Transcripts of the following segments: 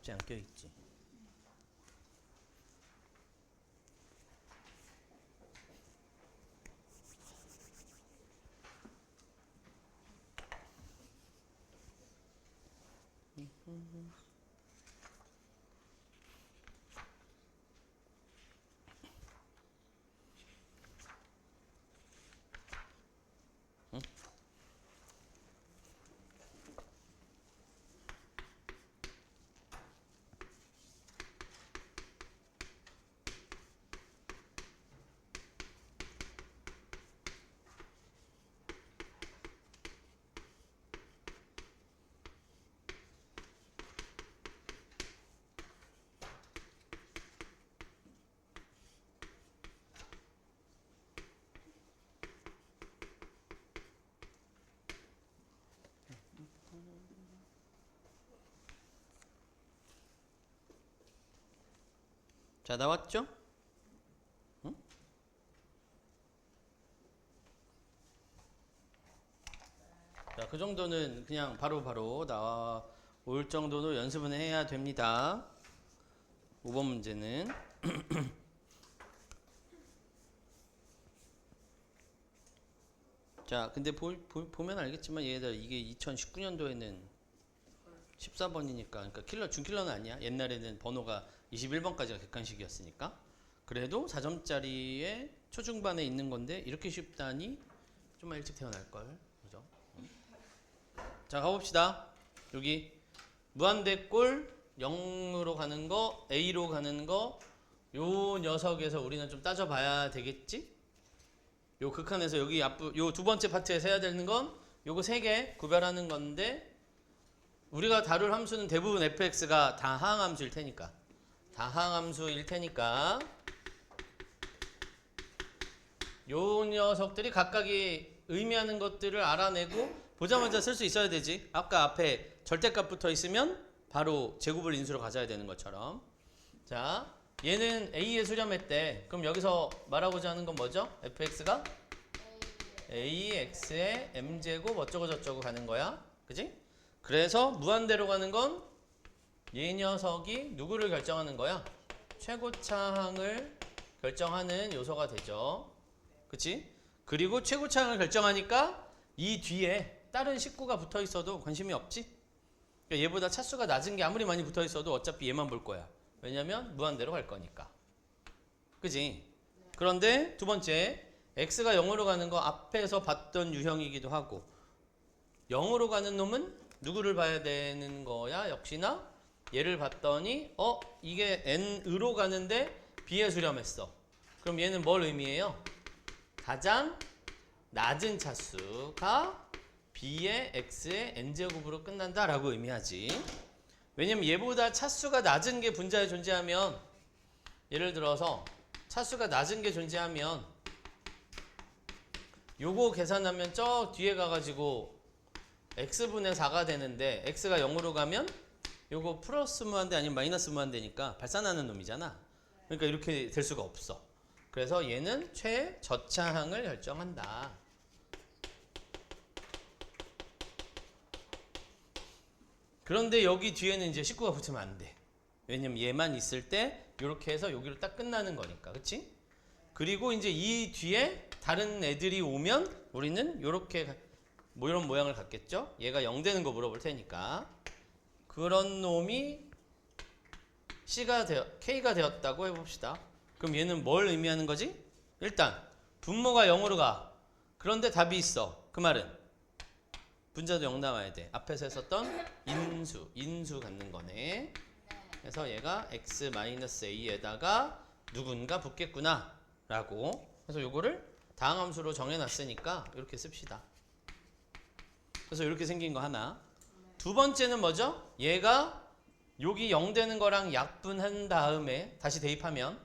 접지 안 껴있지. 자, 나왔죠? 응? 자, 그 정도는 그냥 바로바로 나올 정도로 연습은 해야 됩니다. 5번 문제는 자, 근데 보면 알겠지만 얘들 이게 2019년도에는 14번이니까 그러니까 준킬러는 아니야. 옛날에는 번호가 21번까지가 객관식이었으니까. 그래도 4점짜리에 초중반에 있는 건데 이렇게 쉽다니 좀만 일찍 태어날걸. 그죠? 자, 가봅시다. 여기 무한대꼴 0으로 가는 거, A로 가는 거, 요 녀석에서 우리는 좀 따져봐야 되겠지? 요 극한에서 여기 요 두 번째 파트에서 해야 되는 건 요거 세 개 구별하는 건데 우리가 다룰 함수는 대부분 fx가 다항함수일 테니까 요 녀석들이 각각이 의미하는 것들을 알아내고 보자마자 쓸 수 있어야 되지. 아까 앞에 절대값 붙어 있으면 바로 제곱을 인수로 가져야 되는 것처럼. 자, 얘는 a에 수렴했대. 그럼 여기서 말하고자 하는 건 뭐죠? fx가 ax의 m제곱 어쩌고 저쩌고 가는 거야. 그지? 그래서 무한대로 가는 건 이 녀석이 누구를 결정하는 거야? 최고차항을 결정하는 요소가 되죠. 그치? 그리고 최고차항을 결정하니까 이 뒤에 다른 식구가 붙어 있어도 관심이 없지? 그러니까 얘보다 차수가 낮은 게 아무리 많이 붙어 있어도 어차피 얘만 볼 거야. 왜냐면 무한대로 갈 거니까. 그지? 그런데 두 번째, x가 0으로 가는 거 앞에서 봤던 유형이기도 하고 0으로 가는 놈은 누구를 봐야 되는 거야? 역시나 얘를 봤더니 이게 n으로 가는데 b에 수렴했어. 그럼 얘는 뭘 의미해요? 가장 낮은 차수가 b의 x의 n제곱으로 끝난다라고 의미하지. 왜냐면 얘보다 차수가 낮은 게 분자에 존재하면 예를 들어서 차수가 낮은 게 존재하면 요거 계산하면 저 뒤에 가가지고 x분의 4가 되는데 x가 0으로 가면 요거 플러스 무한대 아니면 마이너스 무한대니까 발산하는 놈이잖아. 그러니까 이렇게 될 수가 없어. 그래서 얘는 최저차항을 결정한다. 그런데 여기 뒤에는 이제 식구가 붙으면 안 돼. 왜냐면 얘만 있을 때 이렇게 해서 여기로 딱 끝나는 거니까. 그치? 그리고 이제 이 뒤에 다른 애들이 오면 우리는 이렇게 뭐 이런 모양을 갖겠죠? 얘가 0 되는 거 물어볼 테니까. 그런 놈이 K가 되었다고 해봅시다. 그럼 얘는 뭘 의미하는 거지? 일단 분모가 0으로 가. 그런데 답이 있어. 그 말은 분자도 0 나와야 돼. 앞에서 했었던 인수 갖는 거네. 그래서 얘가 x-a에다가 누군가 붙겠구나 라고. 그래서 요거를 다항함수로 정해놨으니까 이렇게 씁시다. 그래서 이렇게 생긴 거 하나. 두 번째는 뭐죠? 얘가 여기 0 되는 거랑 약분한 다음에 다시 대입하면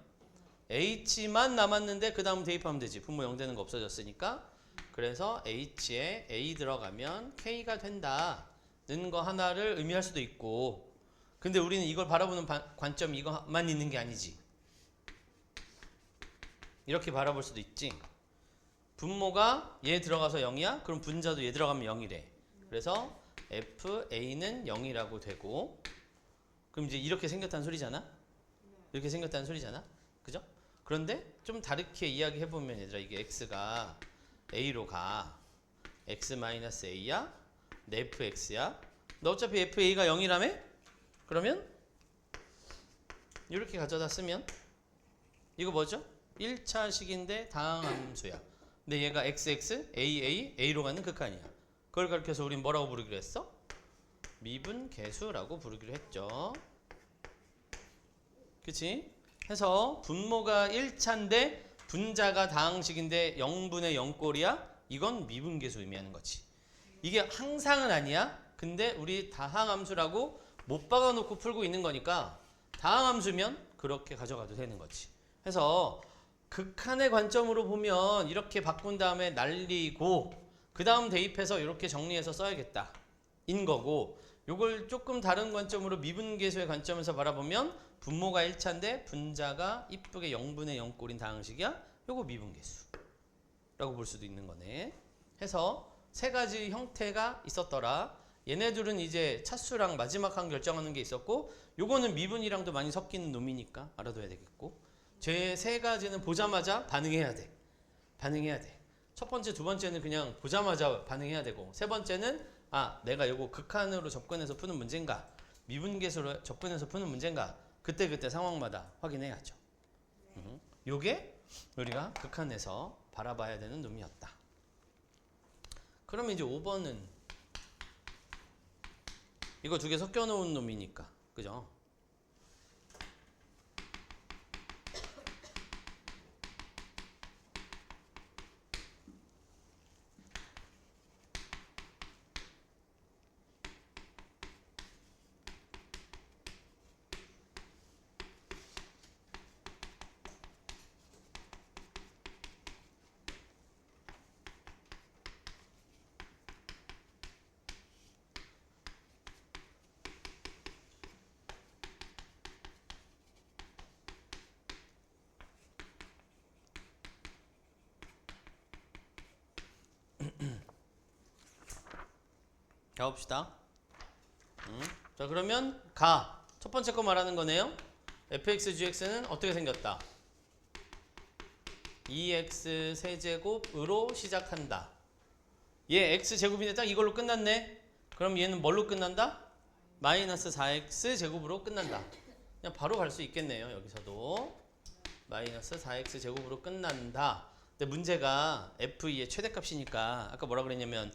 h만 남았는데 그 다음 대입하면 되지. 분모 0 되는 거 없어졌으니까. 그래서 h에 a 들어가면 k가 된다는 거 하나를 의미할 수도 있고, 근데 우리는 이걸 바라보는 관점이 이것만 있는 게 아니지. 이렇게 바라볼 수도 있지. 분모가 얘 들어가서 0이야? 그럼 분자도 얘 들어가면 0이래. 그래서 FA는 0이라고 되고, 그 그럼 이제 이렇게 생겼다는 소리잖아? 이렇게 생겼다는 소리잖아? 그죠? 그런데 좀 다르게 이야기해보면 얘들아 이게 x가 a로 가. x-a야? 내 fx야? 너 어차피 fa가 0이라며? 그러면 이렇게 가져다 쓰면 이거 뭐죠? 1차식인데 다항함수야. 근데 얘가 xx, a로 가는 극한이야. 그걸 가르쳐서 우린 뭐라고 부르기로 했어? 미분계수라고 부르기로 했죠. 그치? 해서 분모가 1차인데 분자가 다항식인데 0분의 0꼴이야? 이건 미분계수 의미하는 거지. 이게 항상은 아니야. 근데 우리 다항함수라고 못 박아놓고 풀고 있는 거니까 다항함수면 그렇게 가져가도 되는 거지. 해서 극한의 관점으로 보면 이렇게 바꾼 다음에 날리고 그 다음 대입해서 이렇게 정리해서 써야겠다 인 거고, 요걸 조금 다른 관점으로 미분계수의 관점에서 바라보면 분모가 1차인데 분자가 이쁘게 0분의 0꼴인 다항식이야. 요거 미분계수라고 볼 수도 있는 거네. 해서 세 가지 형태가 있었더라. 얘네들은 이제 차수랑 마지막 한 결정하는 게 있었고, 요거는 미분이랑도 많이 섞이는 놈이니까 알아둬야 되겠고, 제 세 가지는 보자마자 반응해야 돼. 반응해야 돼. 첫 번째, 두 번째는 그냥 보자마자 반응해야 되고, 세 번째는 내가 요거 극한으로 접근해서 푸는 문제인가, 미분계수로 접근해서 푸는 문제인가, 그때 상황마다 확인해야죠. 요게 우리가 극한에서 바라봐야 되는 놈이었다. 그러면 이제 5번은 이거 두 개 섞여 놓은 놈이니까, 그죠? 가봅시다. 자, 그러면 첫 번째 거 말하는 거네요. fx, gx는 어떻게 생겼다? 2x 세제곱으로 시작한다. 얘 x제곱인데 딱 이걸로 끝났네. 그럼 얘는 뭘로 끝난다? 마이너스 4x 제곱으로 끝난다. 그냥 바로 갈 수 있겠네요. 여기서도 마이너스 4x 제곱으로 끝난다. 근데 문제가 f2의 최대값이니까 아까 뭐라 그랬냐면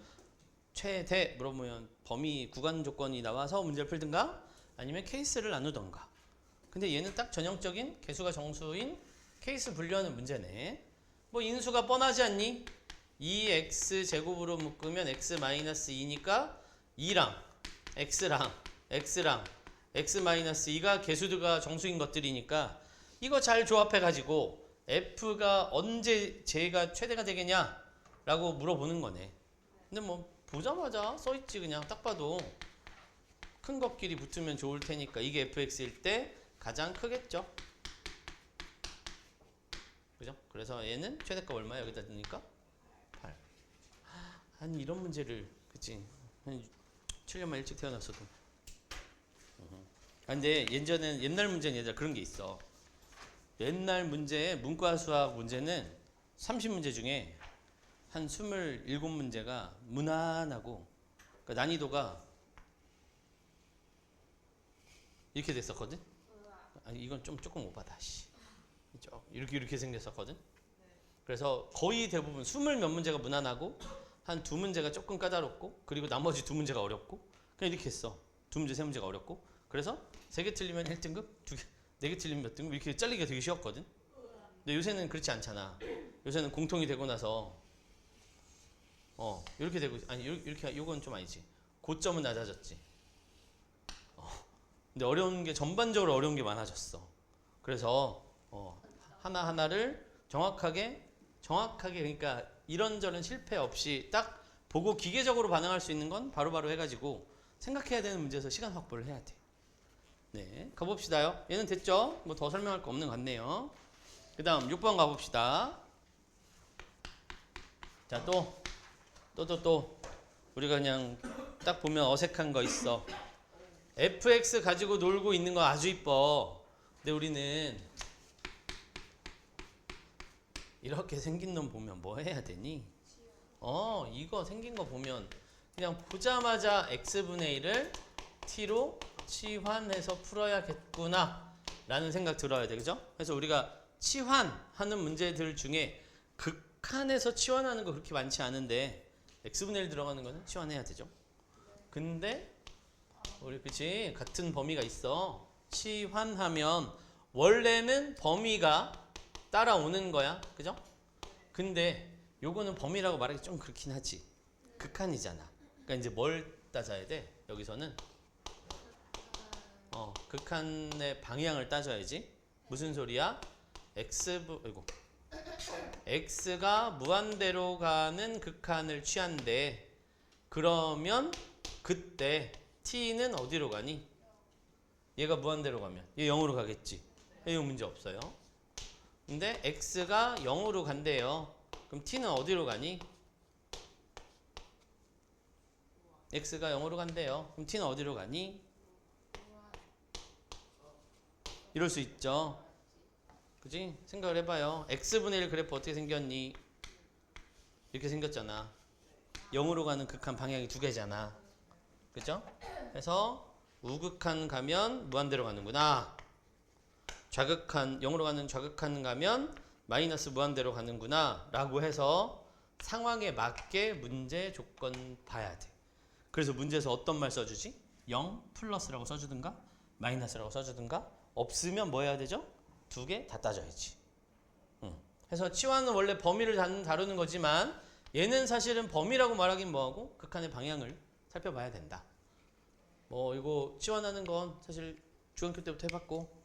최대 물어보면 범위 구간 조건이 나와서 문제를 풀든가 아니면 케이스를 나누던가. 근데 얘는 딱 전형적인 개수가 정수인 케이스 분류하는 문제네. 뭐 인수가 뻔하지 않니? 2x 제곱으로 묶으면 x-2니까 2랑 x랑 x-2가 개수가 정수인 것들이니까 이거 잘 조합해 가지고 f가 언제 j가 최대가 되겠냐 라고 물어보는 거네. 근데 뭐 보자마자 써있지. 그냥 딱 봐도 큰 것끼리 붙으면 좋을 테니까 이게 fx일 때 가장 크겠죠. 그죠? 그래서 얘는 최대값 얼마야? 여기다 넣으니까 8. 아니 이런 문제를, 그치? 한 7년만 일찍 태어났어도. 근데 옛날 문제는 얘들아 그런 게 있어. 옛날 문제에 문과 수학 문제는 30문제 중에 한 27문제가 무난하고, 그러니까 난이도가 이렇게 됐었거든? 아니 이건 조금 오바다. 이렇게 생겼었거든? 그래서 거의 대부분 20몇 문제가 무난하고 한 2문제가 조금 까다롭고, 그리고 나머지 2문제가 어렵고, 그냥 이렇게 했어. 2문제, 3문제가 어렵고. 그래서 3개 틀리면 1등급, 4개 틀리면 몇 등급, 이렇게 잘리기가 되게 쉬웠거든? 근데 요새는 그렇지 않잖아. 요새는 공통이 되고 나서 이렇게 되고, 아니 이렇게, 요건 좀 아니지. 고점은 낮아졌지. 근데 어려운 게, 전반적으로 어려운 게 많아졌어. 그래서 하나하나를 정확하게 그러니까 이런저런 실패 없이 딱 보고 기계적으로 반응할 수 있는 건 바로바로 해가지고 생각해야 되는 문제에서 시간 확보를 해야 돼. 네, 가봅시다요. 얘는 됐죠? 뭐 더 설명할 거 없는 것 같네요. 그 다음 6번 가봅시다. 자, 또 우리가 그냥 딱 보면 어색한 거 있어. fx 가지고 놀고 있는 거 아주 이뻐. 근데 우리는 이렇게 생긴 놈 보면 뭐 해야 되니? 이거 생긴 거 보면 그냥 보자마자 x분의 1을 t로 치환해서 풀어야겠구나 라는 생각 들어야 돼. 그죠? 그래서 우리가 치환하는 문제들 중에 극한에서 치환하는 거 그렇게 많지 않은데 x분의 1 들어가는 거는 치환해야 되죠. 근데 우리 그치 같은 범위가 있어. 치환하면 원래는 범위가 따라오는 거야. 그죠? 근데 요거는 범위라고 말하기 좀 그렇긴 하지. 극한이잖아. 그러니까 이제 뭘 따져야 돼? 여기서는 극한의 방향을 따져야지. 무슨 소리야? x가 무한대로 가는 극한을 취한대. 그러면 그때 t는 어디로 가니? 얘가 무한대로 가면 얘 0으로 가겠지. 이거 문제 없어요. 근데 x가 0으로 간대요. 그럼 t는 어디로 가니? x가 0으로 간대요. 그럼 t는 어디로 가니? 이럴 수 있죠. 그지? 생각을 해봐요. x분의 1 그래프 어떻게 생겼니? 이렇게 생겼잖아. 0으로 가는 극한 방향이 두 개잖아. 그죠? 그래서 우극한 가면 무한대로 가는구나. 좌극한 0으로 가는 좌극한 가면 마이너스 무한대로 가는구나 라고 해서 상황에 맞게 문제 조건 봐야 돼. 그래서 문제에서 어떤 말 써주지? 0 플러스라고 써주든가 마이너스라고 써주든가. 없으면 뭐 해야 되죠? 두 개 다 따져야지. 그래서 치환은 원래 범위를 다루는 거지만 얘는 사실은 범위라고 말하긴 뭐하고 극한의 방향을 살펴봐야 된다. 이거 치환하는 건 사실 중학교 때부터 해봤고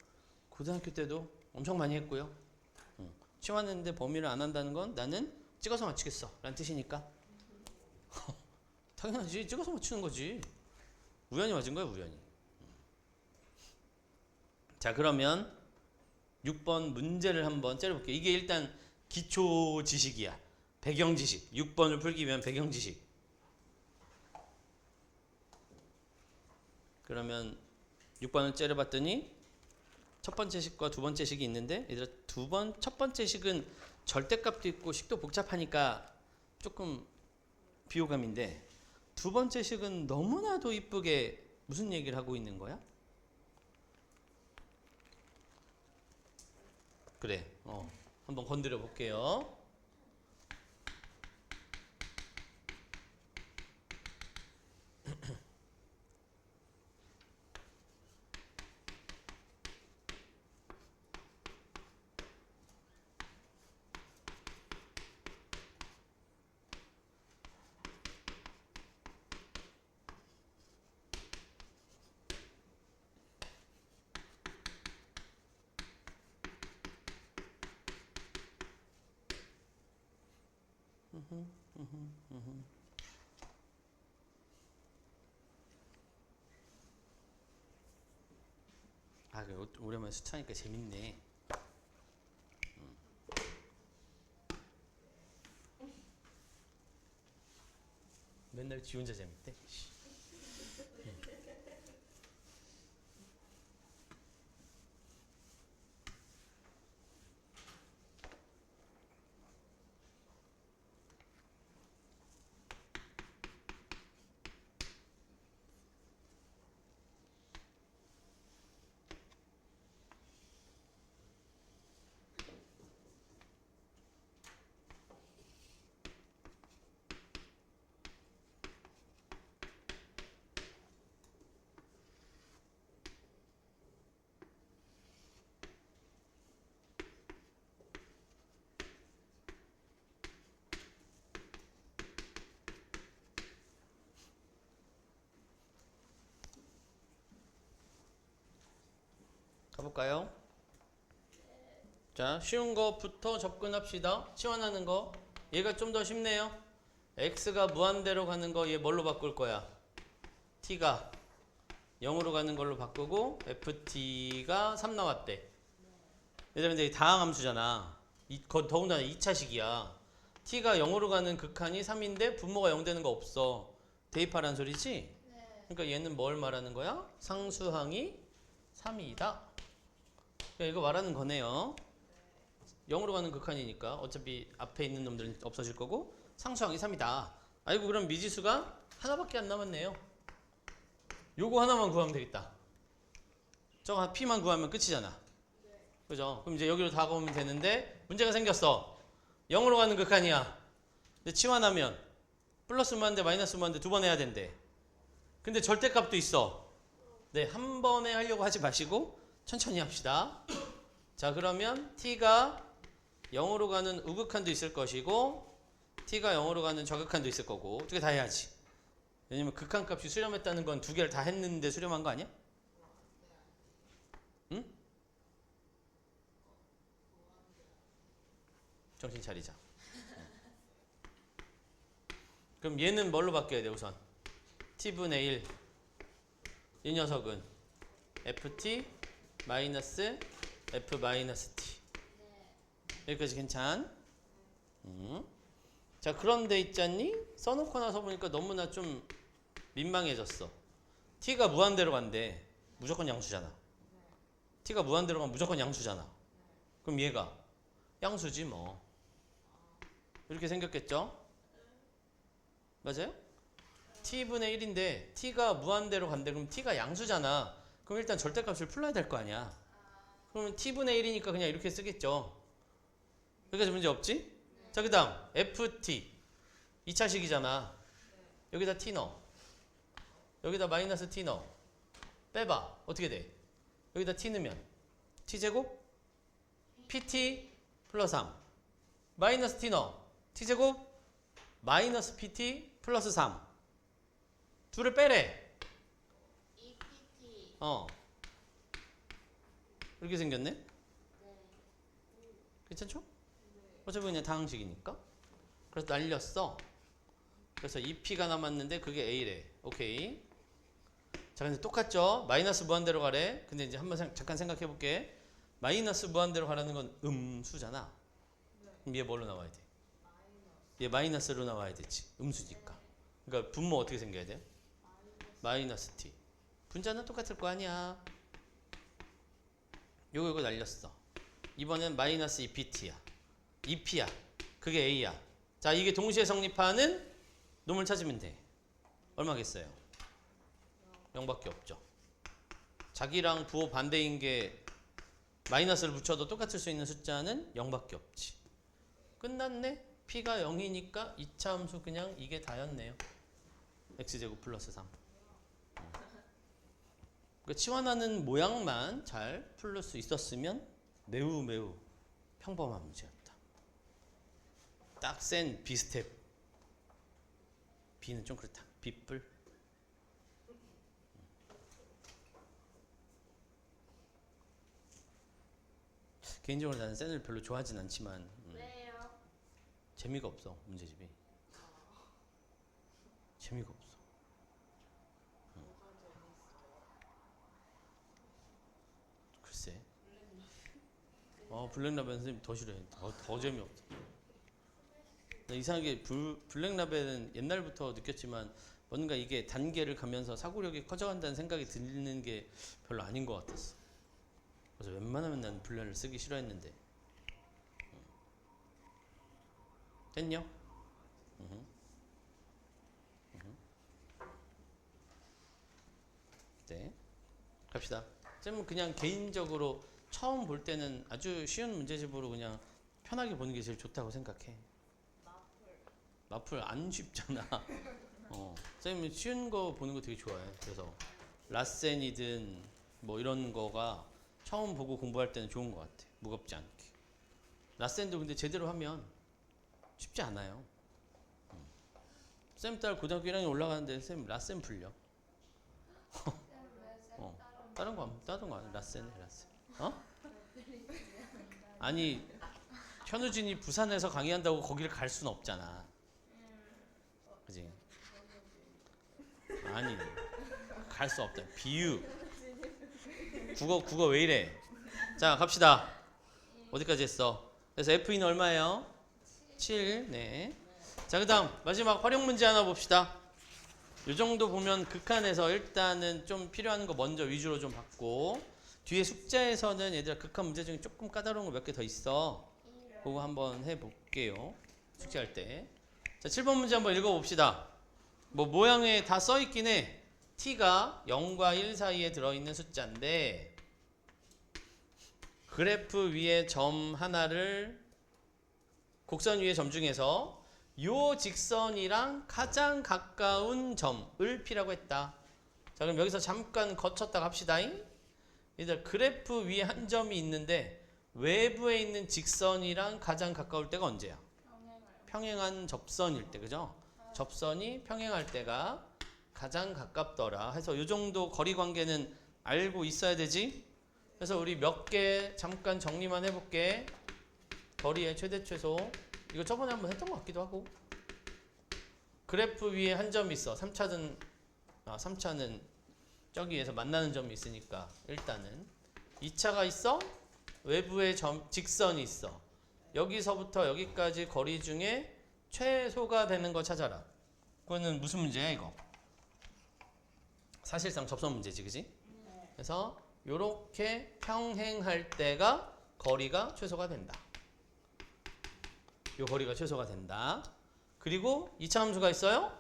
고등학교 때도 엄청 많이 했고요. 치환했는데 범위를 안 한다는 건 나는 찍어서 맞추겠어 라는 뜻이니까. 당연하지. 찍어서 맞추는 거지. 우연히 맞은 거야 우연히. 자 그러면 6번 문제를 한번 째려볼게요. 이게 일단 기초 지식이야. 배경 지식. 6번을 풀기 위한 배경 지식. 그러면 6번을 째려봤더니 첫 번째 식과 두 번째 식이 있는데 얘들아 첫 번째 식은 절대값도 있고 식도 복잡하니까 조금 비호감인데 두 번째 식은 너무나도 이쁘게 무슨 얘기를 하고 있는 거야? 그래, 한번 건드려 볼게요. 오랜만에 수차니까 재밌네. 맨날 지 혼자 재밌대. 가볼까요? 자, 쉬운 거부터 접근합시다. 치환하는 거. 얘가 좀 더 쉽네요. x가 무한대로 가는 거 얘 뭘로 바꿀 거야? t가 0으로 가는 걸로 바꾸고 ft가 3 나왔대. 얘들아 근데 다항함수잖아. 더군다나 2차식이야. t가 0으로 가는 극한이 3인데 분모가 0 되는 거 없어. 대입하라는 소리지? 그러니까 얘는 뭘 말하는 거야? 상수항이 3이다. 이거 말하는 거네요. 0으로 가는 극한이니까 어차피 앞에 있는 놈들은 없어질 거고 상수항이 3이다. 아이고 그럼 미지수가 하나밖에 안 남았네요. 요거 하나만 구하면 되겠다. 저거 P만 구하면 끝이잖아. 그죠? 그럼 이제 여기로 다가오면 되는데 문제가 생겼어. 0으로 가는 극한이야. 근데 치환하면 플러스 무한대 마이너스 무한대 두 번 해야 된대. 근데 절대값도 있어. 네, 한 번에 하려고 하지 마시고 천천히 합시다. 자, 그러면 t가 0으로 가는 우극한도 있을 것이고 t가 0으로 가는 저극한도 있을 거고 두 개 다 해야지. 왜냐면 극한값이 수렴했다는 건 두 개를 다 했는데 수렴한 거 아니야? 응? 정신 차리자. 그럼 얘는 뭘로 바뀌어야 돼 우선? t분의 1. 이 녀석은 ft 마이너스 f 마이너스 t. 여기까지 괜찮? 자, 그런데 있잖니? 써놓고 나서 보니까 너무나 좀 민망해졌어. t가 무한대로 간대. 무조건 양수잖아. t가 무한대로 가면 무조건 양수잖아. 그럼 얘가 양수지 뭐. 이렇게 생겼겠죠? 맞아요? t분의 1인데 t가 무한대로 간대. 그럼 t가 양수잖아. 그럼 일단 절대값을 풀어야 될 거 아니야. 그러면 t분의 1이니까 그냥 이렇게 쓰겠죠. 여기까지 문제 없지? 자, 그 다음 ft 2차식이잖아. 여기다 t 넣어. 여기다 마이너스 t 넣어. 빼봐. 어떻게 돼? 여기다 t 넣으면 t제곱 pt 플러스 3 마이너스 t 넣어. t제곱 마이너스 pt 플러스 3 둘을 빼래. 이렇게 생겼네? 괜찮죠? 어차피 그냥 다항식이니까. 그래서 날렸어. 그래서 2p가 남았는데 그게 a래. 오케이. 자, 근데 똑같죠? 마이너스 무한대로 가래. 근데 이제 한번 잠깐 생각해 볼게. 마이너스 무한대로 가라는 건 음수잖아. 그럼 얘 뭘로 나와야 돼? 얘 마이너스로 나와야 되지. 음수니까. 그러니까 분모 어떻게 생겨야 돼요? 마이너스 t. 분자는 똑같을 거 아니야. 요거 날렸어. 이번엔 마이너스 2pt야. 2p야. 그게 a야. 자, 이게 동시에 성립하는 놈을 찾으면 돼. 얼마겠어요? 0밖에 없죠. 자기랑 부호 반대인 게 마이너스를 붙여도 똑같을 수 있는 숫자는 0밖에 없지. 끝났네? p가 0이니까 2차 함수 그냥 이게 다였네요. x제곱 플러스 3. 그러니까 치환하는 모양만 잘 풀릴 수 있었으면 매우 평범한 문제였다. 딱 센 B스텝. B는 좀 그렇다. B뿔. 개인적으로 나는 센을 별로 좋아하진 않지만 왜요? 재미가 없어. 문제집이. 재미가 없어. 글쎄. 블랙라벨 선생님 더 싫어해. 더 재미없어. 이상하게 블랙라벨은 옛날부터 느꼈지만 뭔가 이게 단계를 가면서 사고력이 커져간다는 생각이 드는 게 별로 아닌 것 같았어. 그래서 웬만하면 난 블랙을 쓰기 싫어했는데. 됐냐? 네. 갑시다. 쌤은 그냥 개인적으로 처음 볼 때는 아주 쉬운 문제집으로 그냥 편하게 보는 게 제일 좋다고 생각해. 마플 안 쉽잖아. 쌤은 쉬운 거 보는 거 되게 좋아해. 그래서 라센이든 뭐 이런 거가 처음 보고 공부할 때는 좋은 것 같아. 무겁지 않게. 라센도 근데 제대로 하면 쉽지 않아요. 쌤 딸 고등학교 1학년 올라가는데 쌤 라센 풀려. 다른 거 아니야. 라센. 아니 현우진이 부산에서 강의한다고 거기를 갈 수는 없잖아. 그지? 아니 갈 수 없다. 비유. 국어 왜 이래? 자, 갑시다. 어디까지 했어? 그래서 F는 얼마예요? 7. 네. 자, 그다음 마지막 활용 문제 하나 봅시다. 이 정도 보면 극한에서 일단은 좀 필요한 거 먼저 위주로 좀 받고 뒤에 숙제에서는 얘들아 극한 문제 중에 조금 까다로운 거 몇 개 더 있어. 그거 한번 해볼게요. 숙제할 때. 자, 7번 문제 한번 읽어봅시다. 뭐 모양에 다 써있긴 해. t가 0과 1 사이에 들어있는 숫자인데 그래프 위에 점 하나를 곡선 위의 점 중에서 요 직선이랑 가장 가까운 점을 P라고 했다. 자, 그럼 여기서 잠깐 거쳤다가 합시다. 얘들 그래프 위에 한 점이 있는데 외부에 있는 직선이랑 가장 가까울 때가 언제야? 평행한 접선일 때, 그죠? 접선이 평행할 때가 가장 가깝더라 해서 이 정도 거리 관계는 알고 있어야 되지? 그래서 우리 몇 개 잠깐 정리만 해볼게. 거리의 최대 최소. 이거 저번에 한번 했던 것 같기도 하고. 그래프 위에 한 점이 있어. 3차는 저기에서 만나는 점이 있으니까 일단은 2차가 있어. 외부에 직선이 있어. 여기서부터 여기까지 거리 중에 최소가 되는 거 찾아라. 그거는 무슨 문제야 이거? 사실상 접선 문제지, 그지? 그래서 요렇게 평행할 때가 거리가 최소가 된다. 요 거리가 최소가 된다. 그리고 2차 함수가 있어요.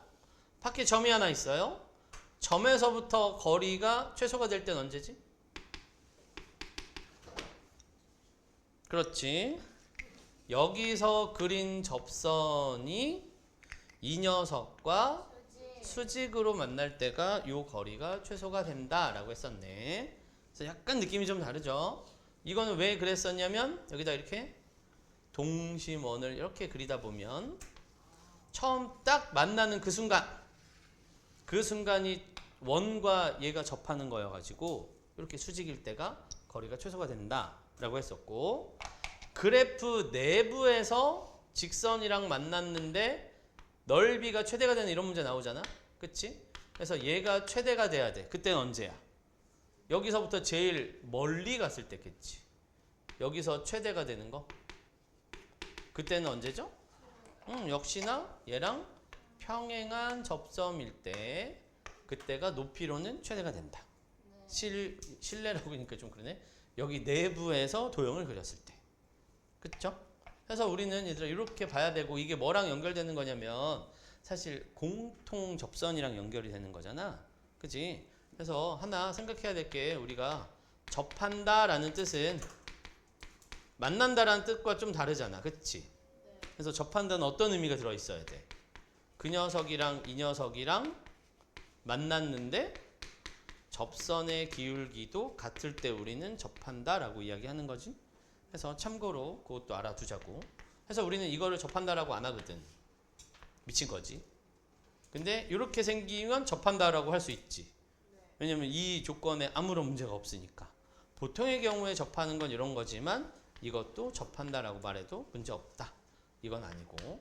밖에 점이 하나 있어요. 점에서부터 거리가 최소가 될 때는 언제지? 그렇지. 여기서 그린 접선이 이 녀석과 수직으로 만날 때가 요 거리가 최소가 된다라고 했었네. 그래서 약간 느낌이 좀 다르죠. 이거는 왜 그랬었냐면 여기다 이렇게 동심원을 이렇게 그리다 보면 처음 딱 만나는 그 순간이 원과 얘가 접하는 거여가지고 이렇게 수직일 때가 거리가 최소가 된다라고 했었고, 그래프 내부에서 직선이랑 만났는데 넓이가 최대가 되는 이런 문제 나오잖아. 그치? 그래서 얘가 최대가 돼야 돼. 그때는 언제야? 여기서부터 제일 멀리 갔을 때겠지. 여기서 최대가 되는 거. 그때는 언제죠? 역시나 얘랑 평행한 접점일 때 그때가 높이로는 최대가 된다. 실내라고 하니까 좀 그러네. 여기 내부에서 도형을 그렸을 때. 그쵸? 그래서 우리는 얘들아 이렇게 봐야 되고, 이게 뭐랑 연결되는 거냐면 사실 공통 접선이랑 연결이 되는 거잖아. 그치? 그래서 하나 생각해야 될 게, 우리가 접한다라는 뜻은 만난다라는 뜻과 좀 다르잖아. 그치? 그래서 접한다는 어떤 의미가 들어있어야 돼? 그 녀석이랑 이 녀석이랑 만났는데 접선의 기울기도 같을 때 우리는 접한다라고 이야기하는 거지. 그래서 참고로 그것도 알아두자고. 그래서 우리는 이거를 접한다라고 안 하거든. 미친 거지. 근데 이렇게 생기면 접한다라고 할 수 있지. 왜냐면 이 조건에 아무런 문제가 없으니까. 보통의 경우에 접하는 건 이런 거지만 이것도 접한다라고 말해도 문제 없다. 이건 아니고.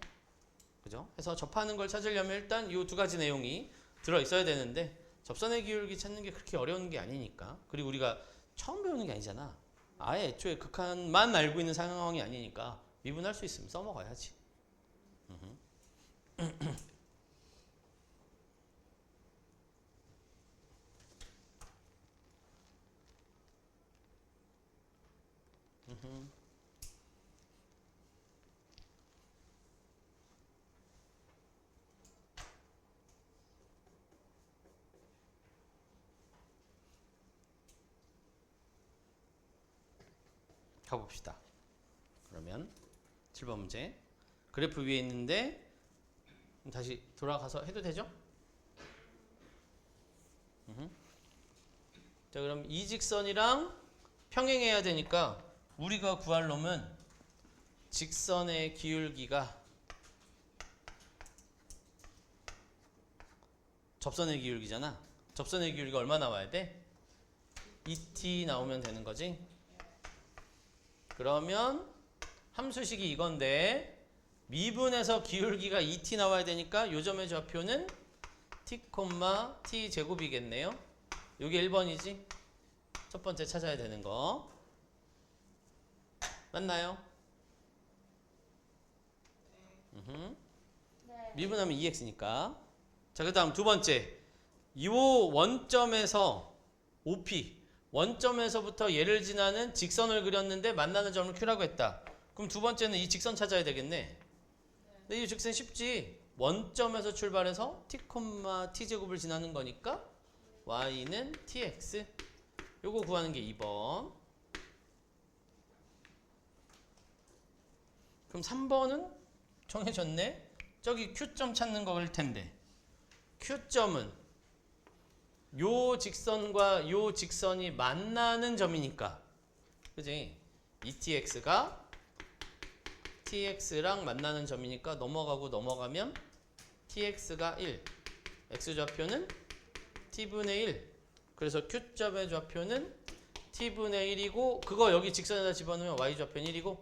그죠? 그래서 접하는 걸 찾으려면 일단 이 두 가지 내용이 들어 있어야 되는데, 접선의 기울기 찾는 게 그렇게 어려운 게 아니니까. 그리고 우리가 처음 배우는 게 아니잖아. 아예 애초에 극한만 알고 있는 상황이 아니니까 미분할 수 있으면 써먹어야지. 가봅시다. 그러면 7번 문제. 그래프 위에 있는데 다시 돌아가서 해도 되죠? 자, 그럼 이 직선이랑 평행해야 되니까 우리가 구할 놈은 직선의 기울기가 접선의 기울기잖아. 접선의 기울기가 얼마 나와야 돼? 2t 나오면 되는 거지. 그러면 함수식이 이건데 미분에서 기울기가 2t 나와야 되니까 요 점의 좌표는 t, t 제곱이겠네요. 요게 1번이지. 첫 번째 찾아야 되는 거. 맞나요? 네. 미분하면 2x니까. 자, 그 다음 두 번째. 이 원점에서 OP. 원점에서부터 얘를 지나는 직선을 그렸는데 만나는 점을 Q라고 했다. 그럼 두 번째는 이 직선 찾아야 되겠네. 근데 이 직선 쉽지. 원점에서 출발해서 t, t제곱을 지나는 거니까 y는 tx. 요거 구하는 게 2번. 그럼 3번은 정해졌네. 저기 Q점 찾는 거일 텐데. Q점은 요 직선과 요 직선이 만나는 점이니까. 그지? 이 tx가 tx랑 만나는 점이니까 넘어가면 tx가 1. x좌표는 t분의 1. 그래서 Q점의 좌표는 t분의 1이고 그거 여기 직선에다 집어넣으면 y좌표는 1이고.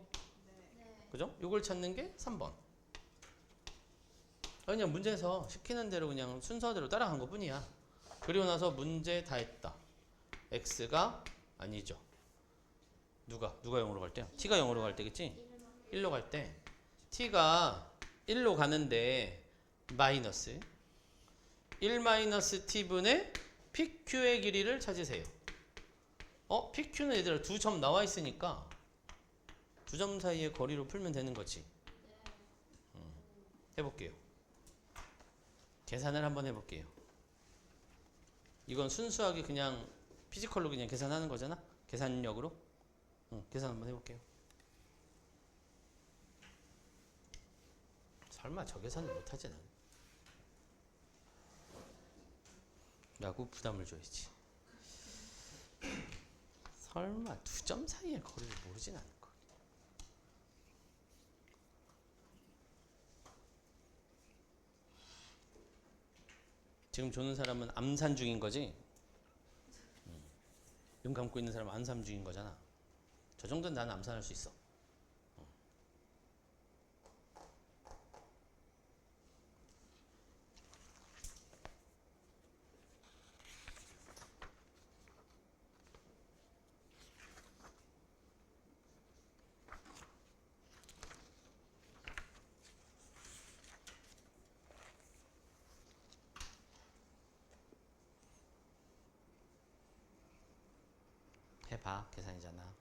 그죠? 이걸 찾는 게 3번. 그냥 문제에서 시키는 대로 그냥 순서대로 따라간 것 뿐이야. 그리고 나서 문제 다 했다. x가 아니죠. 누가 0으로 갈 때요? t가 0으로 갈 때겠지? 1로 갈 때 t가 1로 가는데 마이너스 1 마이너스 t분의 pq의 길이를 찾으세요. pq는 얘들아 두 점 나와 있으니까 두 점 사이의 거리로 풀면 되는 거지. 해볼게요. 계산을 한번 해볼게요. 이건 순수하게 그냥 피지컬로 그냥 계산하는 거잖아. 계산력으로. 계산 한번 해볼게요. 설마 저 계산을 못하지 난. 라고 부담을 줘야지. 설마 두 점 사이의 거리를 모르진 않을 거야. 지금 조는 사람은 암산 중인 거지? 눈 감고 있는 사람은 암산 중인 거잖아. 저 정도는 나는 암산할 수 있어. 해봐. 계산이잖아.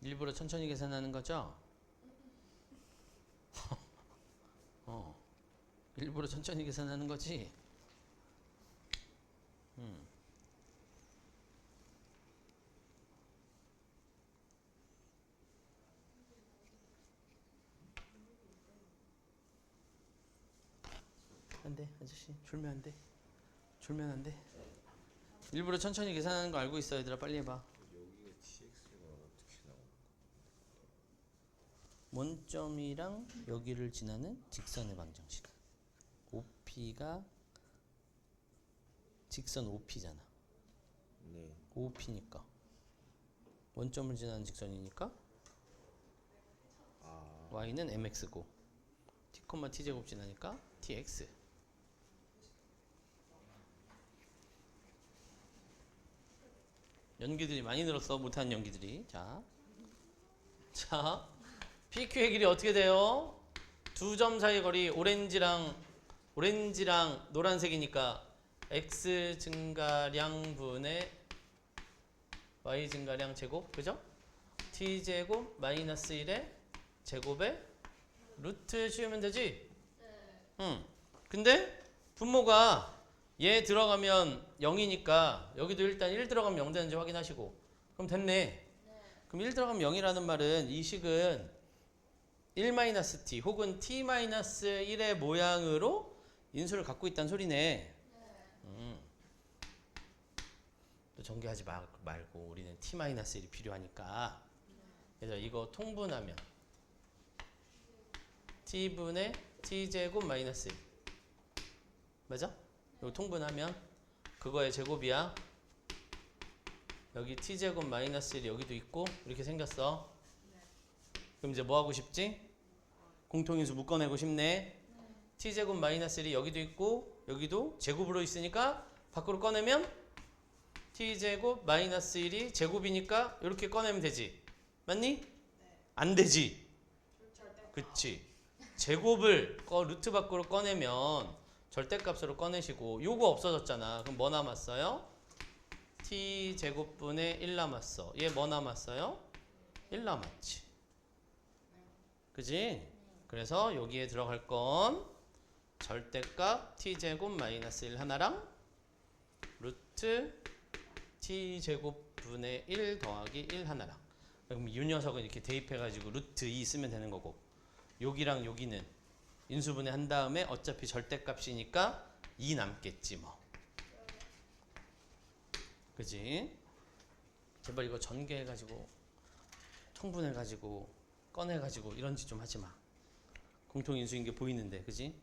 일부러 천천히 계산하는 거죠? 일부러 천천히 계산하는 거지? 안 돼, 아저씨. 졸면 안 돼. 졸면 안 돼. 일부러 천천히 계산하는 거 알고 있어, 얘들아. 빨리 해봐. 여기가 tx가 어떻게 나오는 원점이랑 여기를 지나는 직선의 방정식. OP가 직선 OP잖아. 네. OP니까 원점을 지나는 직선이니까 y는 mx고 t, t제곱 지나니까 tx. 연기들이 많이 늘었어. 못하는 연기들이. 자, PQ의 길이 어떻게 돼요? 두 점 사이 거리 오렌지랑 노란색이니까 x 증가량 분의 y 증가량 제곱, 그죠? t 제곱 마이너스 1의 제곱에 루트 씌우면 되지? 응. 근데 분모가 얘 들어가면 0이니까 여기도 일단 1 들어가면 0 되는지 확인하시고. 그럼 됐네. 그럼 1 들어가면 0이라는 말은 이 식은 1-t 혹은 t-1의 모양으로 인수를 갖고 있다는 소리네. 또 전개하지 말고 우리는 t-1이 필요하니까. 그래서 이거 통분하면 t분의 t제곱 마이너스 1. 맞아? 이거 통분하면 그거의 제곱이야. 여기 t제곱 마이너스 1이 여기도 있고 이렇게 생겼어. 그럼 이제 뭐 하고 싶지? 공통인수 묶어내고 싶네. t제곱 마이너스 1이 여기도 있고 여기도 제곱으로 있으니까 밖으로 꺼내면 t제곱 마이너스 1이 제곱이니까 이렇게 꺼내면 되지. 맞니? 안 되지. 그치. 제곱을 루트 밖으로 꺼내면 절대값으로 꺼내시고 요거 없어졌잖아. 그럼 뭐 남았어요? t제곱분의 1 남았어. 얘 뭐 남았어요? 1 남았지. 그지? 그래서 여기에 들어갈 건 절대값 t제곱 마이너스 1 하나랑 루트 t제곱분의 1 더하기 1 하나랑. 그럼 이 녀석은 이렇게 대입해가지고 루트 2 쓰면 되는 거고 여기랑 여기는 인수분해 한 다음에 어차피 절대값이니까 2 남겠지 뭐. 그지? 제발 이거 전개해가지고 통분해가지고 꺼내가지고 이런 짓 좀 하지 마. 공통인수인 게 보이는데, 그지?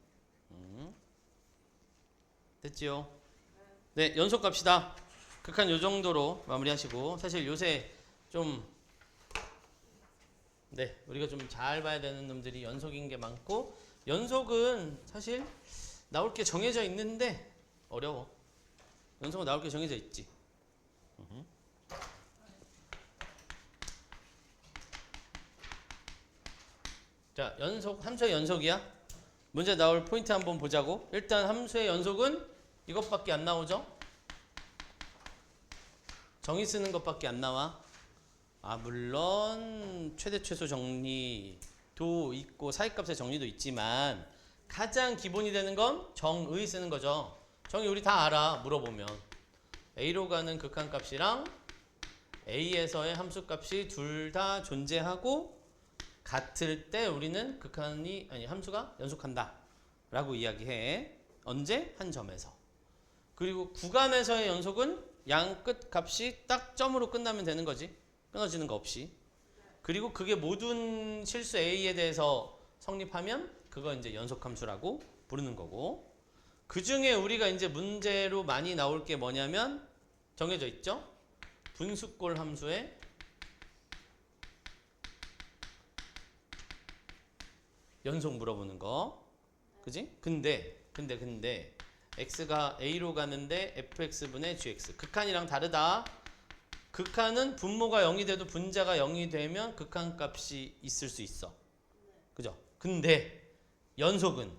됐지요? 네, 연속 갑시다. 극한 요 정도로 마무리하시고 사실 요새 좀 우리가 좀 잘 봐야 되는 놈들이 연속인 게 많고 연속은 사실 나올 게 정해져 있는데 어려워. 연속은 나올 게 정해져 있지. 자, 연속, 함수의 연속이야. 문제 나올 포인트 한번 보자고. 일단 함수의 연속은 이것밖에 안 나오죠. 정의 쓰는 것밖에 안 나와. 물론 최대 최소 정리도 있고 사이값의 정리도 있지만 가장 기본이 되는 건 정의 쓰는 거죠. 정의 우리 다 알아. 물어보면 A로 가는 극한값이랑 A에서의 함수값이 둘 다 존재하고 같을 때 우리는 함수가 연속한다 라고 이야기해. 언제? 한 점에서. 그리고 구간에서의 연속은 양 끝 값이 딱 점으로 끝나면 되는 거지. 끊어지는 거 없이. 그리고 그게 모든 실수 A에 대해서 성립하면 그거 이제 연속함수라고 부르는 거고. 그 중에 우리가 이제 문제로 많이 나올 게 뭐냐면 정해져 있죠? 분수꼴 함수의 연속 물어보는 거. 그지? 근데 x가 a로 가는데 fx분의 gx. 극한이랑 다르다. 극한은 분모가 0이 돼도 분자가 0이 되면 극한값이 있을 수 있어. 그죠? 근데 연속은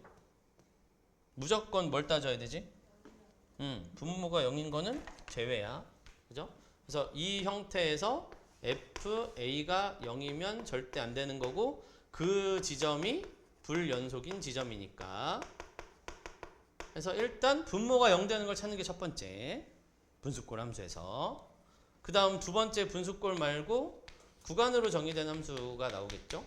무조건 뭘 따져야 되지? 분모가 0인 거는 제외야. 그죠? 그래서 이 형태에서 fa가 0이면 절대 안 되는 거고 그 지점이 불연속인 지점이니까. 그래서 일단 분모가 0 되는 걸 찾는 게 첫 번째 분수꼴 함수에서. 그 다음 두 번째 분수꼴 말고 구간으로 정의된 함수가 나오겠죠.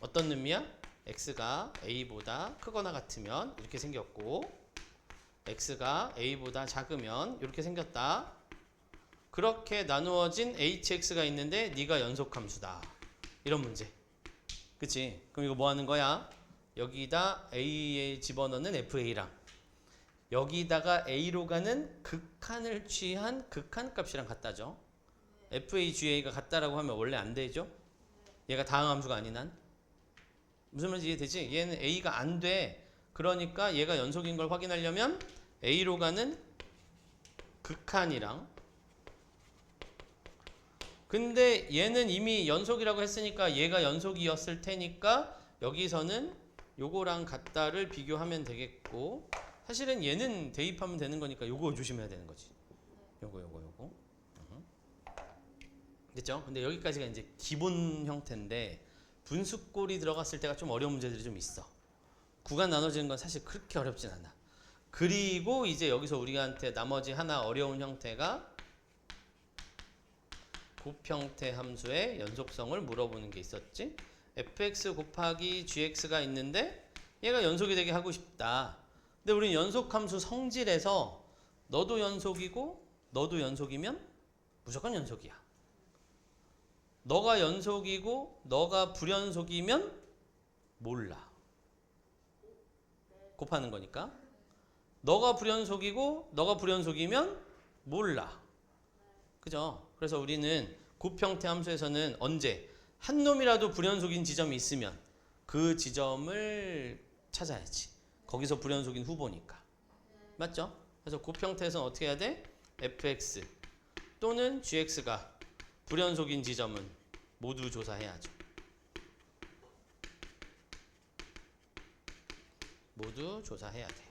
어떤 의미야? x가 a보다 크거나 같으면 이렇게 생겼고 x가 a보다 작으면 이렇게 생겼다. 그렇게 나누어진 hx가 있는데 네가 연속함수다. 이런 문제. 그치? 그럼 이거 뭐 하는 거야? 여기다 a에 집어넣는 fa랑 여기다가 a로 가는 극한을 취한 극한값이랑 같다죠. fa, ga가 같다라고 하면 원래 안 되죠? 얘가 다항함수가 아닌 한. 무슨 말인지 이해되지? 얘는 a가 안 돼. 그러니까 얘가 연속인 걸 확인하려면 a로 가는 극한이랑 근데 얘는 이미 연속이라고 했으니까 얘가 연속이었을 테니까 여기서는 요거랑 같다를 비교하면 되겠고 사실은 얘는 대입하면 되는 거니까 요거 조심해야 되는 거지. 요거. 됐죠? 근데 여기까지가 이제 기본 형태인데 분수꼴이 들어갔을 때가 좀 어려운 문제들이 좀 있어. 구간 나눠지는 건 사실 그렇게 어렵진 않아. 그리고 이제 여기서 우리한테 나머지 하나 어려운 형태가 곱형태 함수의 연속성을 물어보는 게 있었지. fx 곱하기 gx가 있는데 얘가 연속이 되게 하고 싶다. 근데 우리는 연속함수 성질에서 너도 연속이고 너도 연속이면 무조건 연속이야. 너가 연속이고 너가 불연속이면 몰라. 곱하는 거니까. 너가 불연속이고 너가 불연속이면 몰라. 그죠? 그래서 우리는 곱형태 함수에서는 언제 한 놈이라도 불연속인 지점이 있으면 그 지점을 찾아야지. 거기서 불연속인 후보니까. 맞죠? 그래서 곱형태에서는 어떻게 해야 돼? fx 또는 gx가 불연속인 지점은 모두 조사해야죠. 모두 조사해야 돼.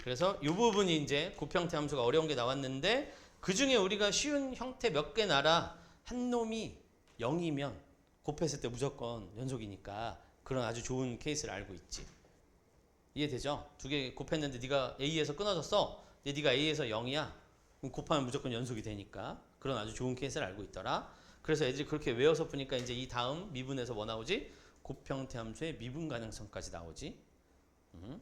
그래서 이 부분이 이제 곱형태 함수가 어려운 게 나왔는데 그 중에 우리가 쉬운 형태 몇 개 나라 한 놈이 0이면 곱했을 때 무조건 연속이니까 그런 아주 좋은 케이스를 알고 있지. 이해되죠? 두 개 곱했는데 네가 A에서 끊어졌어. 근데 네가 A에서 0이야. 그럼 곱하면 무조건 연속이 되니까 그런 아주 좋은 케이스를 알고 있더라. 그래서 애들이 그렇게 외워서 보니까 이제 이 다음 미분에서 뭐 나오지? 곱형태 함수의 미분 가능성까지 나오지.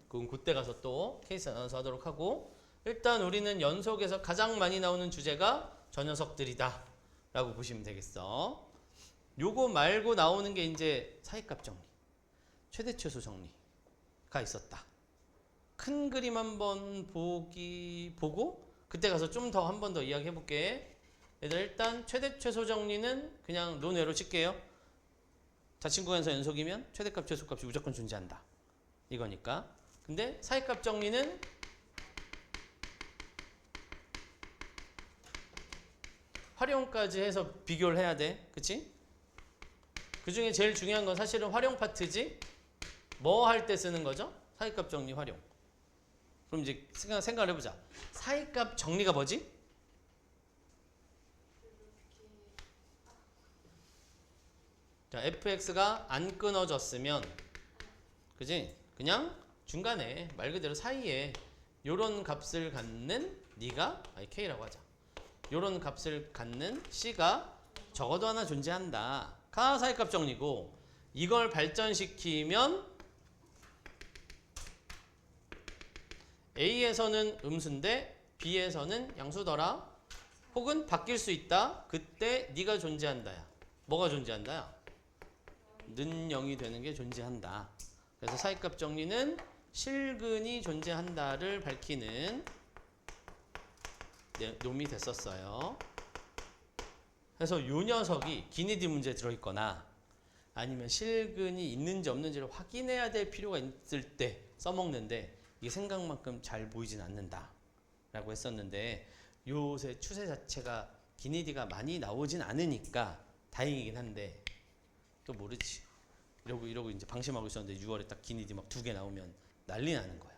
그럼 그때 가서 또 케이스 나눠서 하도록 하고 일단 우리는 연속에서 가장 많이 나오는 주제가 저 녀석들이다 라고 보시면 되겠어. 요거 말고 나오는 게 이제 사이값 정리, 최대 최소 정리가 있었다. 큰 그림 한번 보고 그때 가서 좀 더 한 번 더 이야기해 볼게. 얘들 일단 최대 최소 정리는 그냥 논외로 칠게요. 자친구간서 연속이면 최대값 최소값이 무조건 존재한다. 이거니까. 근데 사이값 정리는 활용까지 해서 비교를 해야 돼. 그치? 그 중에 제일 중요한 건 사실은 활용 파트지. 뭐 할 때 쓰는 거죠? 사이값 정리 활용. 그럼 이제 생각을 해보자. 사이값 정리가 뭐지? 자, fx가 안 끊어졌으면 그지? 그냥 중간에 말 그대로 사이에 요런 값을 갖는 네가 k라고 하자. 요런 값을 갖는 c가 적어도 하나 존재한다. 가 사이값 정리고 이걸 발전시키면 A에서는 음수인데 B에서는 양수더라. 혹은 바뀔 수 있다. 그때 네가 존재한다야. 뭐가 존재한다야? 는 0이 되는 게 존재한다. 그래서 사이값 정리는 실근이 존재한다를 밝히는 놈이 됐었어요. 그래서 요 녀석이 기니디 문제에 들어있거나 아니면 실근이 있는지 없는지를 확인해야 될 필요가 있을 때 써먹는데 이게 생각만큼 잘 보이진 않는다 라고 했었는데 요새 추세 자체가 기니디가 많이 나오진 않으니까 다행이긴 한데 또 모르지. 이러고 이제 방심하고 있었는데 6월에 딱 기니디 막 2개 나오면 난리 나는 거야.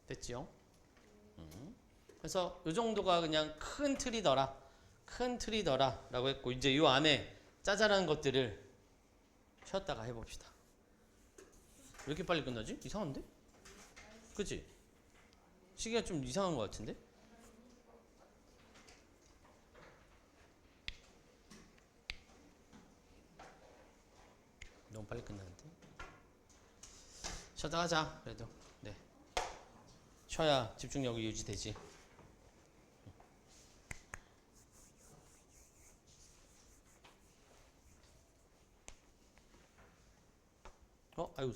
됐지요? 그래서 요 정도가 그냥 큰 틀이더라 라고 했고 이제 요 안에 짜잘한 것들을 쉬었다가 해봅시다. 왜 이렇게 빨리 끝나지? 이상한데? 그치? 시기가 좀 이상한 것 같은데? 너무 빨리 끝나는데? 쉬었다 가자 그래도. 네. 쉬어야 집중력이 유지되지. 아유